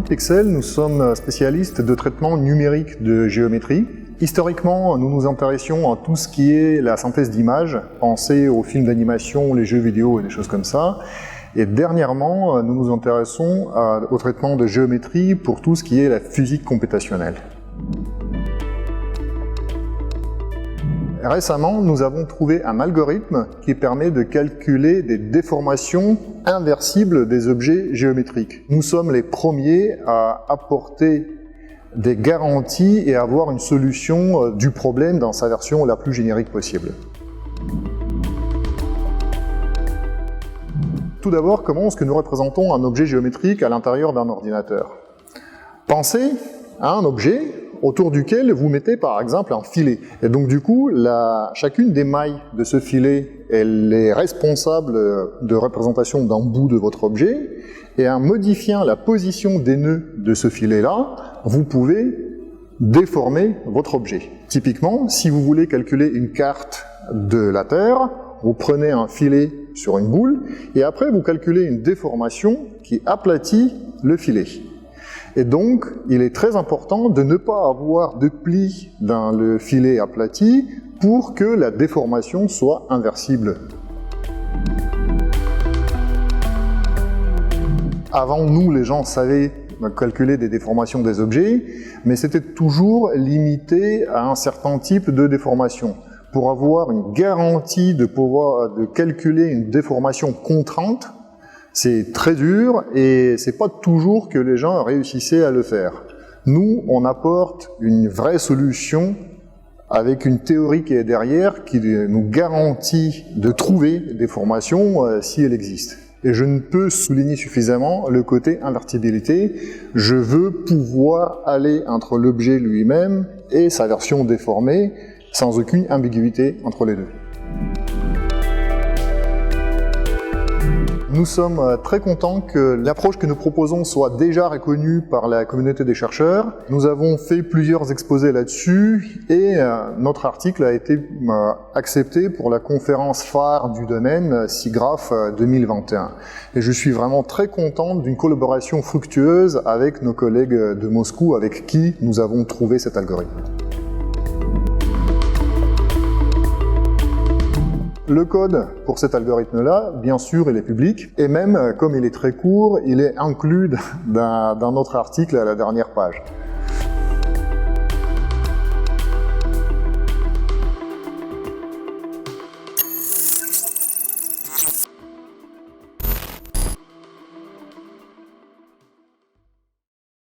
Pixel, nous sommes spécialistes de traitement numérique de géométrie. Historiquement, nous nous intéressions à tout ce qui est la synthèse d'images, pensez aux films d'animation, les jeux vidéo et des choses comme ça. Et dernièrement, nous nous intéressons au traitement de géométrie pour tout ce qui est la physique computationnelle. Récemment, nous avons trouvé un algorithme qui permet de calculer des déformations inversibles des objets géométriques. Nous sommes les premiers à apporter des garanties et avoir une solution du problème dans sa version la plus générique possible. Tout d'abord, comment est-ce que nous représentons un objet géométrique à l'intérieur d'un ordinateur? Pensez à un objet autour duquel vous mettez par exemple un filet. Et donc du coup, chacune des mailles de ce filet, elle est responsable de représentation d'un bout de votre objet, et en modifiant la position des nœuds de ce filet-là, vous pouvez déformer votre objet. Typiquement, si vous voulez calculer une carte de la Terre, vous prenez un filet sur une boule, et après vous calculez une déformation qui aplatit le filet. Et donc, il est très important de ne pas avoir de plis dans le filet aplati pour que la déformation soit inversible. Avant, nous, les gens savaient calculer des déformations des objets, mais c'était toujours limité à un certain type de déformation. Pour avoir une garantie de calculer une déformation contrainte, c'est très dur et c'est pas toujours que les gens réussissaient à le faire. Nous, on apporte une vraie solution avec une théorie qui est derrière, qui nous garantit de trouver des formations si elles existent. Et je ne peux souligner suffisamment le côté invertibilité. Je veux pouvoir aller entre l'objet lui-même et sa version déformée sans aucune ambiguïté entre les deux. Nous sommes très contents que l'approche que nous proposons soit déjà reconnue par la communauté des chercheurs. Nous avons fait plusieurs exposés là-dessus et notre article a été accepté pour la conférence phare du domaine SIGGRAPH 2021. Et je suis vraiment très content d'une collaboration fructueuse avec nos collègues de Moscou avec qui nous avons trouvé cet algorithme. Le code pour cet algorithme-là, bien sûr, il est public, et même, comme il est très court, il est inclus dans notre article à la dernière page.